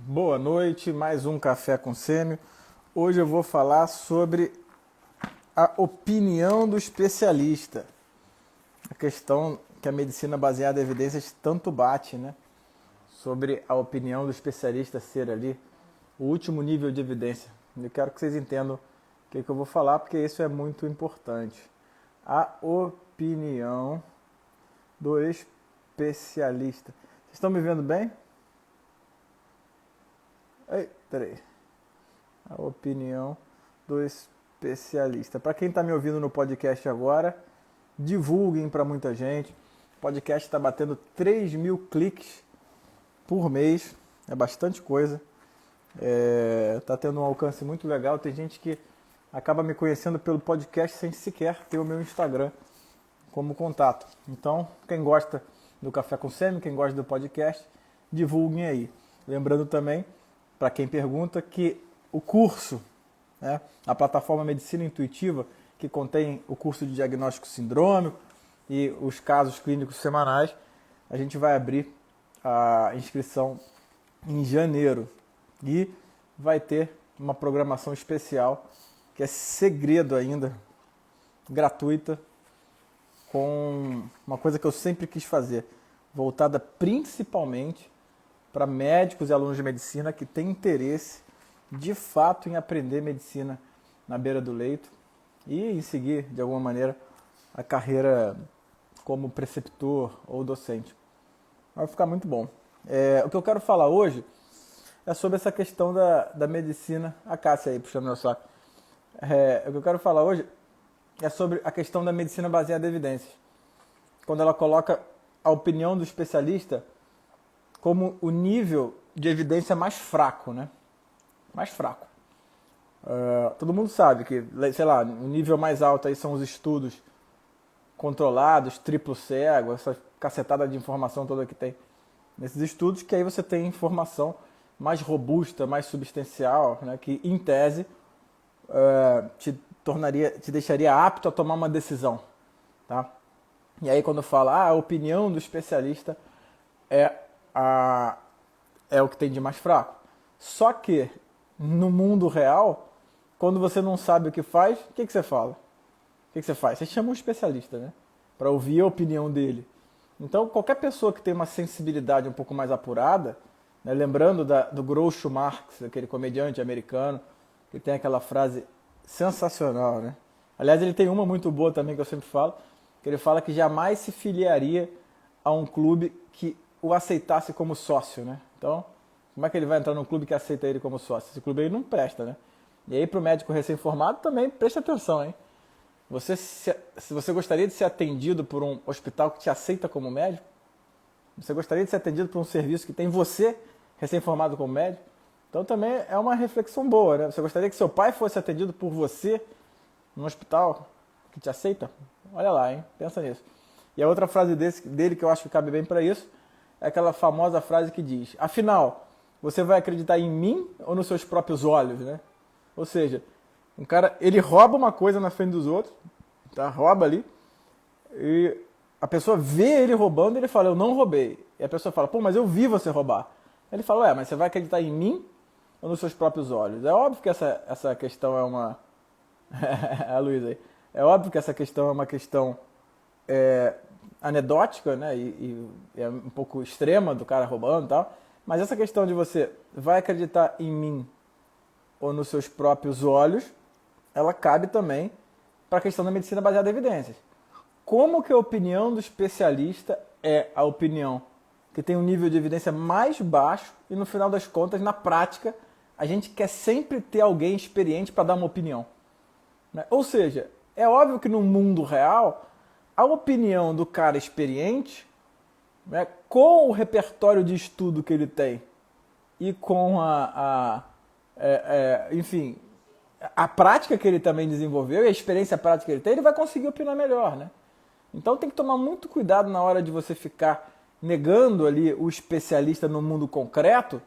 Boa noite, mais um Café com Sêmio. Hoje eu vou falar sobre a opinião do especialista. A questão que a medicina baseada em evidências tanto bate, né? Sobre a opinião do especialista ser ali o último nível de evidência. Eu quero que vocês entendam o que eu vou falar, porque isso é muito importante. A opinião do especialista. Vocês estão me vendo bem? Peraí. A opinião do especialista. Para quem está me ouvindo no podcast agora, divulguem para muita gente. O podcast está batendo 3.000 cliques por mês. É bastante coisa. Está tendo um alcance muito legal. Tem gente que acaba me conhecendo pelo podcast sem sequer ter o meu Instagram como contato. Então, quem gosta do Café com Sêmio, quem gosta do podcast, divulguem aí. Lembrando também, para quem pergunta, que o curso, né, a plataforma Medicina Intuitiva, que contém o curso de diagnóstico sindrômico e os casos clínicos semanais, a gente vai abrir a inscrição em janeiro e vai ter uma programação especial que é segredo ainda, gratuita, com uma coisa que eu sempre quis fazer, voltada principalmente para médicos e alunos de medicina que têm interesse de fato em aprender medicina na beira do leito e em seguir, de alguma maneira, a carreira como preceptor ou docente. Vai ficar muito bom. O que eu quero falar hoje é sobre essa questão da medicina. A Cássia aí, puxando meu saco. O que eu quero falar hoje é sobre a questão da medicina baseada em evidências. Quando ela coloca a opinião do especialista como o nível de evidência mais fraco, né? Mais fraco. Todo mundo sabe que, sei lá, o nível mais alto aí são os estudos controlados, triplo cego, essa cacetada de informação toda que tem nesses estudos, que aí você tem informação mais robusta, mais substancial, né? Que em tese te deixaria apto a tomar uma decisão, tá? E aí quando fala, a opinião do especialista é o que tem de mais fraco. Só que, no mundo real, quando você não sabe o que faz, o que você fala? O que você faz? Você chama um especialista, né? Para ouvir a opinião dele. Então, qualquer pessoa que tem uma sensibilidade um pouco mais apurada, né, lembrando do Groucho Marx, aquele comediante americano, que tem aquela frase sensacional, né? Aliás, ele tem uma muito boa também que eu sempre falo, que ele fala que jamais se filiaria a um clube que o aceitasse como sócio, né? Então, como é que ele vai entrar num clube que aceita ele como sócio? Esse clube aí não presta, né? E aí, para o médico recém-formado, também preste atenção, hein? Se você gostaria de ser atendido por um hospital que te aceita como médico? Você gostaria de ser atendido por um serviço que tem você recém-formado como médico? Então, também é uma reflexão boa, né? Você gostaria que seu pai fosse atendido por você num hospital que te aceita? Olha lá, hein? Pensa nisso. E a outra frase dele que eu acho que cabe bem para isso é aquela famosa frase que diz: afinal, você vai acreditar em mim ou nos seus próprios olhos, né? Ou seja, um cara, ele rouba uma coisa na frente dos outros, tá? Rouba ali, e a pessoa vê ele roubando e ele fala, eu não roubei. E a pessoa fala, pô, mas eu vi você roubar. Ele fala, mas você vai acreditar em mim ou nos seus próprios olhos? É óbvio que essa questão é uma... a Luísa aí. É óbvio que essa questão é uma questão anedótica, né? E é um pouco extrema do cara roubando e tal. Mas essa questão de você vai acreditar em mim ou nos seus próprios olhos, ela cabe também para a questão da medicina baseada em evidências. Como que a opinião do especialista é a opinião que tem um nível de evidência mais baixo e, no final das contas, na prática, a gente quer sempre ter alguém experiente para dar uma opinião, né? Ou seja, é óbvio que no mundo real, a opinião do cara experiente, né, com o repertório de estudo que ele tem e com enfim, a prática que ele também desenvolveu e a experiência prática que ele tem, ele vai conseguir opinar melhor, né? Então tem que tomar muito cuidado na hora de você ficar negando ali o especialista no mundo concreto,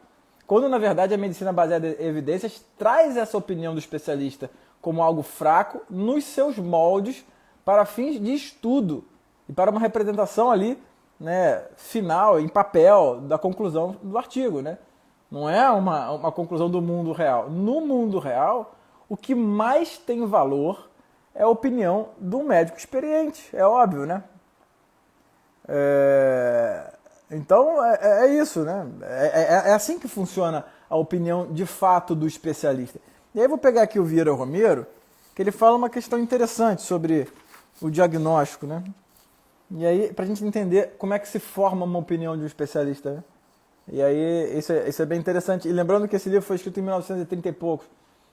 quando na verdade a medicina baseada em evidências traz essa opinião do especialista como algo fraco nos seus moldes para fins de estudo e para uma representação ali, né, final, em papel, da conclusão do artigo, né? Não é uma conclusão do mundo real. No mundo real, o que mais tem valor é a opinião do médico experiente. É óbvio, né? Então, é isso, né? É assim que funciona a opinião de fato do especialista. E aí eu vou pegar aqui o Vieira Romero, que ele fala uma questão interessante sobre o diagnóstico, né? E aí, para a gente entender como é que se forma uma opinião de um especialista, né? E aí, isso é bem interessante. E lembrando que esse livro foi escrito em 1930 e poucos,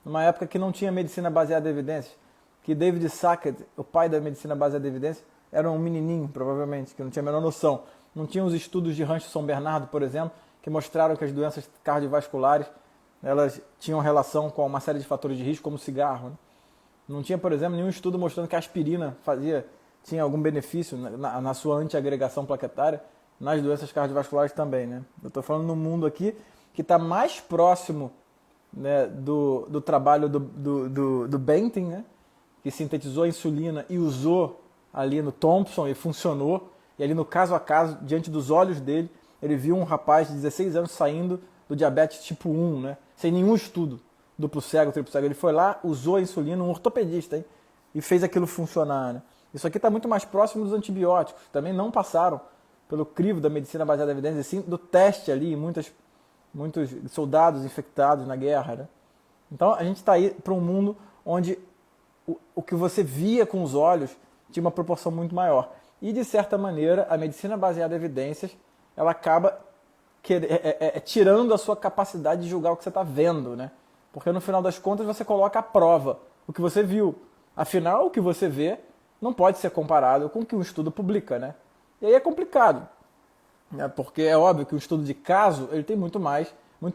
numa época que não tinha medicina baseada em evidências, que David Sackett, o pai da medicina baseada em evidências, era um menininho, provavelmente, que não tinha a menor noção. Não tinha os estudos de Rancho-São Bernardo, por exemplo, que mostraram que as doenças cardiovasculares elas tinham relação com uma série de fatores de risco, como o cigarro, né? Não tinha, por exemplo, nenhum estudo mostrando que a aspirina tinha algum benefício na sua antiagregação plaquetária, nas doenças cardiovasculares também, né? Eu estou falando no mundo aqui que está mais próximo, né, do trabalho do Benton, né, que sintetizou a insulina e usou ali no Thompson e funcionou. E ali no caso a caso, diante dos olhos dele, ele viu um rapaz de 16 anos saindo do diabetes tipo 1, né, sem nenhum estudo, duplo cego, triplo cego. Ele foi lá, usou a insulina, um ortopedista, hein, e fez aquilo funcionar, né? Isso aqui está muito mais próximo dos antibióticos, que também não passaram pelo crivo da medicina baseada em evidências, e sim do teste ali em muitos soldados infectados na guerra, né? Então a gente está aí para um mundo onde o que você via com os olhos tinha uma proporção muito maior. E, de certa maneira, a medicina baseada em evidências ela acaba tirando a sua capacidade de julgar o que você está vendo, né? Porque, no final das contas, você coloca à prova o que você viu. Afinal, o que você vê não pode ser comparado com o que um estudo publica, né? E aí é complicado, né? Porque é óbvio que o estudo de caso ele tem muito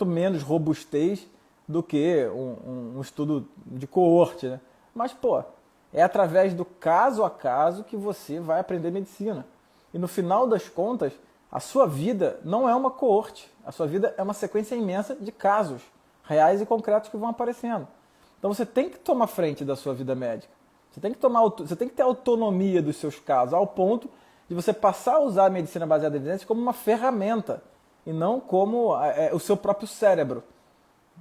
menos robustez do que um estudo de coorte, né? Mas, pô, é através do caso a caso que você vai aprender medicina. E no final das contas, a sua vida não é uma coorte. A sua vida é uma sequência imensa de casos reais e concretos que vão aparecendo. Então você tem que tomar frente da sua vida médica. Você tem que ter autonomia dos seus casos, ao ponto de você passar a usar a medicina baseada em evidências como uma ferramenta e não como o seu próprio cérebro.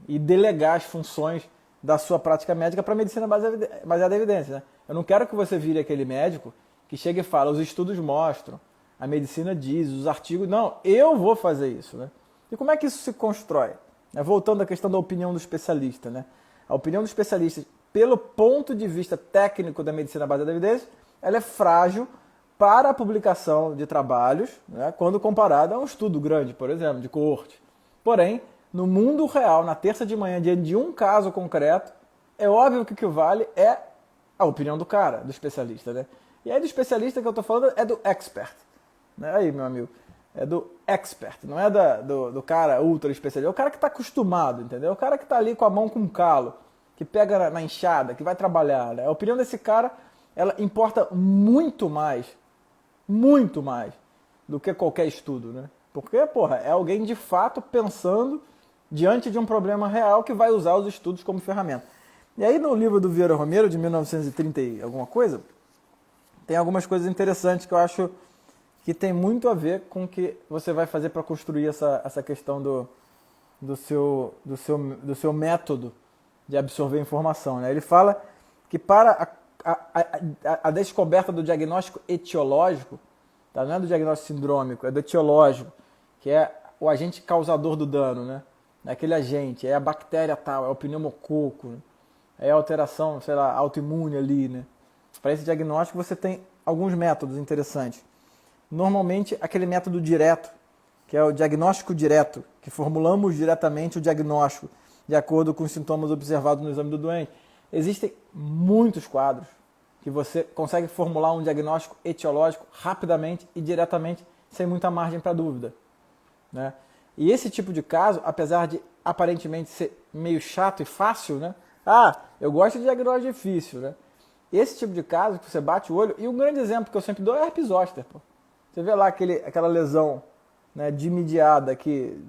E delegar as funções da sua prática médica para a medicina baseada em evidências, né? Eu não quero que você vire aquele médico que chega e fala, os estudos mostram, a medicina diz, os artigos... Não, eu vou fazer isso, né? E como é que isso se constrói? Voltando à questão da opinião do especialista, né? A opinião do especialista, pelo ponto de vista técnico da medicina baseada em evidências, ela é frágil para a publicação de trabalhos, né, quando comparada a um estudo grande, por exemplo, de coorte. Porém, no mundo real, na terça de manhã, diante de um caso concreto, é óbvio que o que vale é a opinião do cara, do especialista, né? E aí do especialista que eu estou falando é do expert. Né? Aí, meu amigo, é do expert, não é do cara ultra especialista. É o cara que está acostumado, entendeu? É o cara que está ali com a mão com calo, que pega na enxada, que vai trabalhar, né? A opinião desse cara, ela importa muito mais do que qualquer estudo, né? Porque, porra, é alguém de fato pensando diante de um problema real que vai usar os estudos como ferramenta. E aí no livro do Vieira Romero, de 1930 e alguma coisa, tem algumas coisas interessantes que eu acho que tem muito a ver com o que você vai fazer para construir essa questão do seu método de absorver informação, né? Ele fala que para a descoberta do diagnóstico etiológico, tá? Não é do diagnóstico sindrômico, é do etiológico, que é o agente causador do dano, né? É aquele agente, é a bactéria tal, é o pneumococo, né? É a alteração, sei lá, autoimune ali, né? Para esse diagnóstico você tem alguns métodos interessantes. Normalmente aquele método direto, que é o diagnóstico direto, que formulamos diretamente o diagnóstico de acordo com os sintomas observados no exame do doente. Existem muitos quadros que você consegue formular um diagnóstico etiológico rapidamente e diretamente, sem muita margem para dúvida, né? E esse tipo de caso, apesar de aparentemente ser meio chato e fácil, né? Ah, eu gosto de diagnóstico difícil, né? Esse tipo de caso que você bate o olho, e um grande exemplo que eu sempre dou é herpes zoster, pô. Você vê lá aquela lesão, né, dimidiada aqui,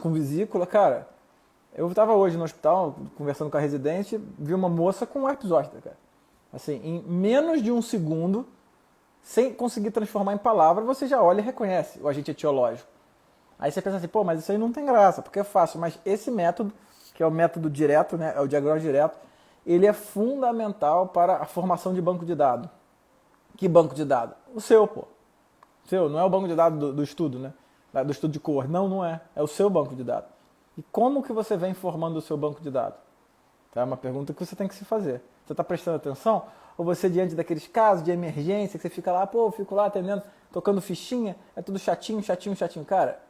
com vesícula, cara. Eu estava hoje no hospital, conversando com a residente, vi uma moça com herpes zoster, cara. Assim, em menos de um segundo, sem conseguir transformar em palavra, você já olha e reconhece o agente etiológico. Aí você pensa assim, pô, mas isso aí não tem graça, porque é fácil. Mas esse método, que é o método direto, né, é o diagnóstico direto, ele é fundamental para a formação de banco de dados. Que banco de dados? O seu, pô. O seu, não é o banco de dados do estudo, né? Do estudo de cor. Não, não é. É o seu banco de dados. E como que você vem formando o seu banco de dados? Tá? É uma pergunta que você tem que se fazer. Você está prestando atenção? Ou você, diante daqueles casos de emergência, que você fica lá, pô, eu fico lá atendendo, tocando fichinha, é tudo chatinho, chatinho, chatinho. Cara,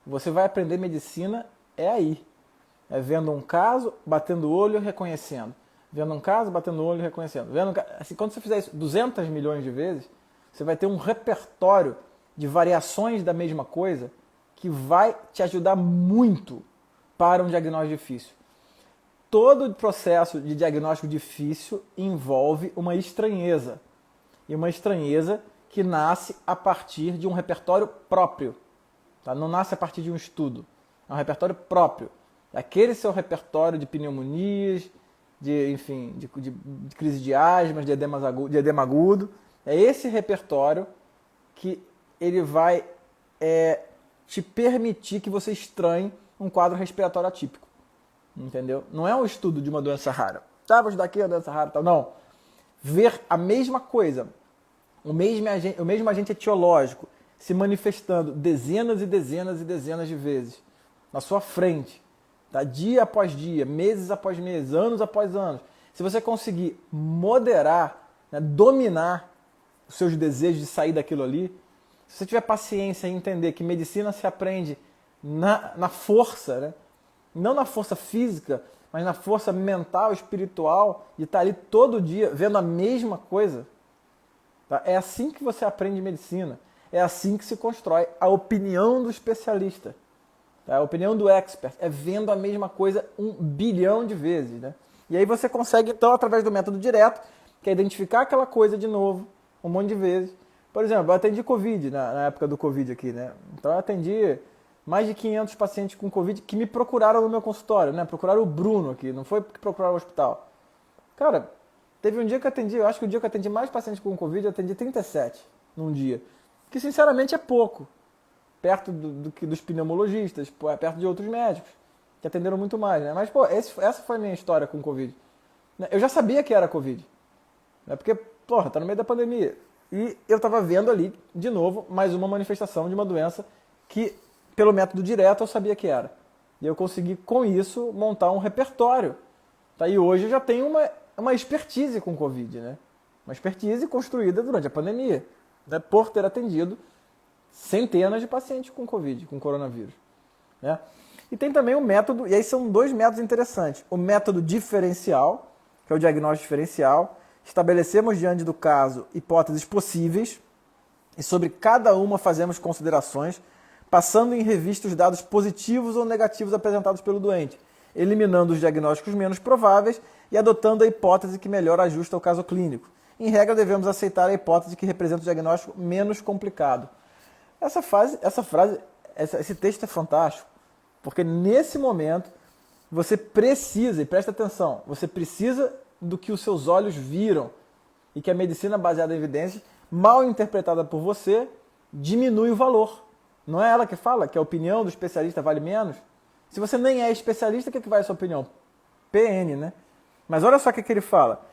você vai aprender medicina é aí. É vendo um caso, batendo o olho, reconhecendo. Vendo um caso, batendo o olho, reconhecendo. Assim, quando você fizer isso 200 milhões de vezes, você vai ter um repertório de variações da mesma coisa que vai te ajudar muito para um diagnóstico difícil. Todo o processo de diagnóstico difícil envolve uma estranheza. E uma estranheza que nasce a partir de um repertório próprio. Tá? Não nasce a partir de um estudo. É um repertório próprio. Aquele seu repertório de pneumonias, de crise de asma, de edema agudo. É esse repertório que ele vai te permitir que você estranhe um quadro respiratório atípico. Entendeu? Não é um estudo de uma doença rara. Tá, vou estudar aqui a doença rara, tal. Não. Ver a mesma coisa, o mesmo agente etiológico se manifestando dezenas e dezenas e dezenas de vezes na sua frente, tá? Dia após dia, meses após meses, anos após anos. Se você conseguir moderar, né, dominar os seus desejos de sair daquilo ali, se você tiver paciência em entender que medicina se aprende na força, né? Não na força física, mas na força mental, espiritual, de estar ali todo dia vendo a mesma coisa. Tá? É assim que você aprende medicina. É assim que se constrói a opinião do especialista. Tá? A opinião do expert é vendo a mesma coisa 1 bilhão de vezes. Né? E aí você consegue, então, através do método direto, que é identificar aquela coisa de novo, um monte de vezes. Por exemplo, eu atendi Covid, na época do Covid aqui. Né? Então eu atendi mais de 500 pacientes com Covid que me procuraram no meu consultório, né? Procuraram o Bruno aqui, não foi porque procuraram o hospital. Cara, teve um dia que eu atendi, eu acho que o dia que eu atendi mais pacientes com Covid, eu atendi 37 num dia. Que sinceramente é pouco, perto dos pneumologistas, perto de outros médicos, que atenderam muito mais, né? Mas, pô, essa foi a minha história com Covid. Eu já sabia que era Covid, né? Porque, porra, tá no meio da pandemia. E eu tava vendo ali, de novo, mais uma manifestação de uma doença que, pelo método direto, eu sabia que era. E eu consegui, com isso, montar um repertório. Tá? E hoje eu já tenho uma expertise com Covid, né? Uma expertise construída durante a pandemia, né? Por ter atendido centenas de pacientes com Covid, com coronavírus. Né? E tem também o método, e aí são 2 métodos interessantes. O método diferencial, que é o diagnóstico diferencial. Estabelecemos diante do caso hipóteses possíveis e sobre cada uma fazemos considerações, passando em revista os dados positivos ou negativos apresentados pelo doente, eliminando os diagnósticos menos prováveis e adotando a hipótese que melhor ajusta ao caso clínico. Em regra, devemos aceitar a hipótese que representa o diagnóstico menos complicado. Esse texto é fantástico, porque nesse momento você precisa, e presta atenção, você precisa do que os seus olhos viram e que a medicina baseada em evidências, mal interpretada por você, diminui o valor. Não é ela que fala que a opinião do especialista vale menos? Se você nem é especialista, o que vale a sua opinião? PN, né? Mas olha só o que ele fala.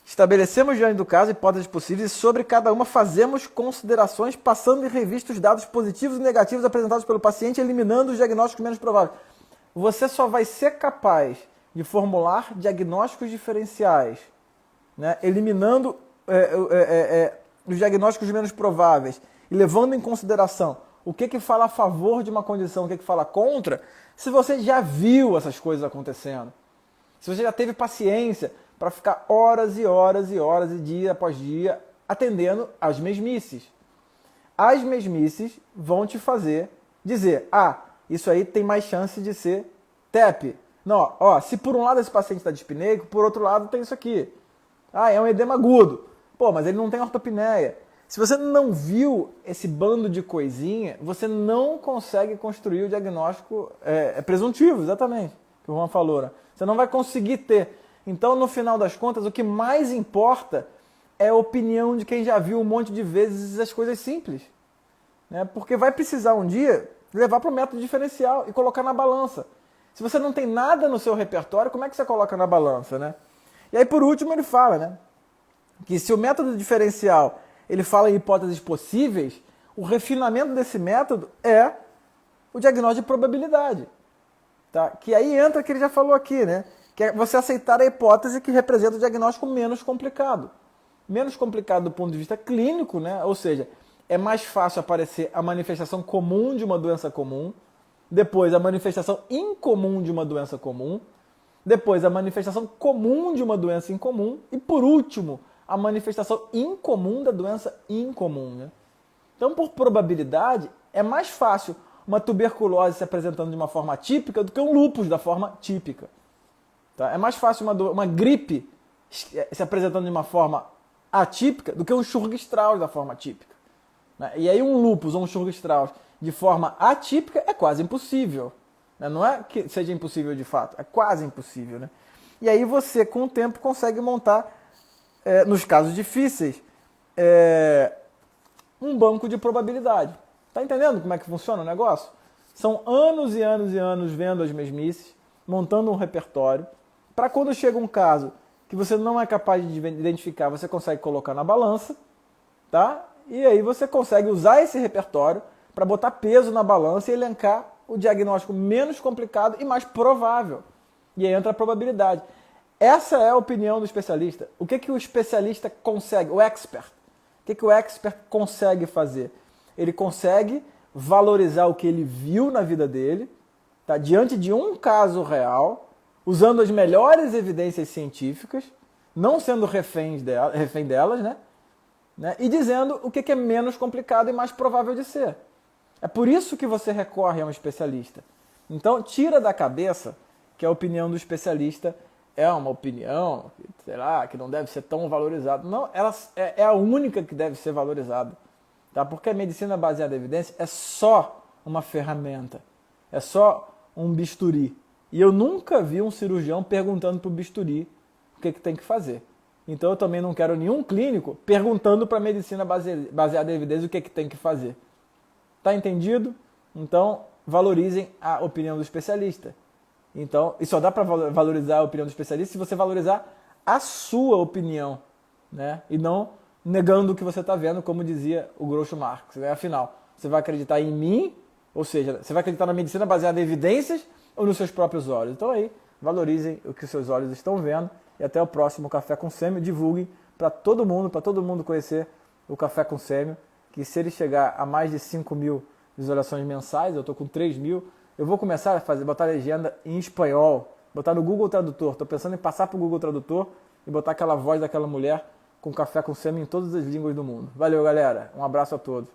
Estabelecemos diante do caso hipóteses possíveis e sobre cada uma fazemos considerações, passando em revista os dados positivos e negativos apresentados pelo paciente, eliminando os diagnósticos menos prováveis. Você só vai ser capaz de formular diagnósticos diferenciais, né? Eliminando os diagnósticos menos prováveis e levando em consideração o que fala a favor de uma condição, o que fala contra, se você já viu essas coisas acontecendo. Se você já teve paciência para ficar horas e horas e horas e dia após dia atendendo as mesmices. As mesmices vão te fazer dizer, isso aí tem mais chance de ser TEP. Não, se por um lado esse paciente está dispneico, por outro lado tem isso aqui. É um edema agudo. Pô, mas ele não tem ortopneia. Se você não viu esse bando de coisinha, você não consegue construir o diagnóstico presuntivo, exatamente, que o Juan falou. Né? Você não vai conseguir ter. Então, no final das contas, o que mais importa é a opinião de quem já viu um monte de vezes as coisas simples. Né? Porque vai precisar um dia levar para o método diferencial e colocar na balança. Se você não tem nada no seu repertório, como é que você coloca na balança, né? E aí, por último, ele fala, né, que se o método diferencial ele fala em hipóteses possíveis, o refinamento desse método é o diagnóstico de probabilidade. Tá? Que aí entra o que ele já falou aqui, né? Que é você aceitar a hipótese que representa o diagnóstico menos complicado. Menos complicado do ponto de vista clínico, né? Ou seja, é mais fácil aparecer a manifestação comum de uma doença comum, depois a manifestação incomum de uma doença comum, depois a manifestação comum de uma doença incomum e, por último, a manifestação incomum da doença incomum. Né? Então, por probabilidade, é mais fácil uma tuberculose se apresentando de uma forma típica do que um lúpus da forma típica. Tá? É mais fácil uma gripe se apresentando de uma forma atípica do que um Churg-Strauss da forma típica. Né? E aí um lúpus ou um Churg-Strauss de forma atípica é quase impossível. Né? Não é que seja impossível de fato, é quase impossível. Né? E aí você, com o tempo, consegue montar, nos casos difíceis, um banco de probabilidade. Tá entendendo como é que funciona o negócio? São anos e anos e anos vendo as mesmices, montando um repertório, para quando chega um caso que você não é capaz de identificar, você consegue colocar na balança, tá? E aí você consegue usar esse repertório para botar peso na balança e elencar o diagnóstico menos complicado e mais provável. E aí entra a probabilidade. Essa é a opinião do especialista. O que o especialista consegue, o expert? O que o expert consegue fazer? Ele consegue valorizar o que ele viu na vida dele, tá? Diante de um caso real, usando as melhores evidências científicas, não sendo refém delas, né? E dizendo o que é menos complicado e mais provável de ser. É por isso que você recorre a um especialista. Então, tira da cabeça que a opinião do especialista é uma opinião, sei lá, que não deve ser tão valorizada. Não, ela é a única que deve ser valorizada. Tá? Porque a medicina baseada em evidência é só uma ferramenta, é só um bisturi. E eu nunca vi um cirurgião perguntando para o bisturi o que tem que fazer. Então eu também não quero nenhum clínico perguntando para a medicina baseada em evidência o que tem que fazer. Tá entendido? Então valorizem a opinião do especialista. Então, e só dá para valorizar a opinião do especialista se você valorizar a sua opinião, né? E não negando o que você está vendo, como dizia o Groucho Marx. Né? Afinal, você vai acreditar em mim, ou seja, você vai acreditar na medicina baseada em evidências ou nos seus próprios olhos. Então aí, valorizem o que os seus olhos estão vendo e até o próximo Café com Sêmio. Divulguem para todo mundo conhecer o Café com Sêmio, que se ele chegar a mais de 5.000 visualizações mensais, eu estou com 3.000, eu vou começar a botar legenda em espanhol, botar no Google Tradutor. Estou pensando em passar para o Google Tradutor e botar aquela voz daquela mulher com Café com Sêmio em todas as línguas do mundo. Valeu, galera. Um abraço a todos.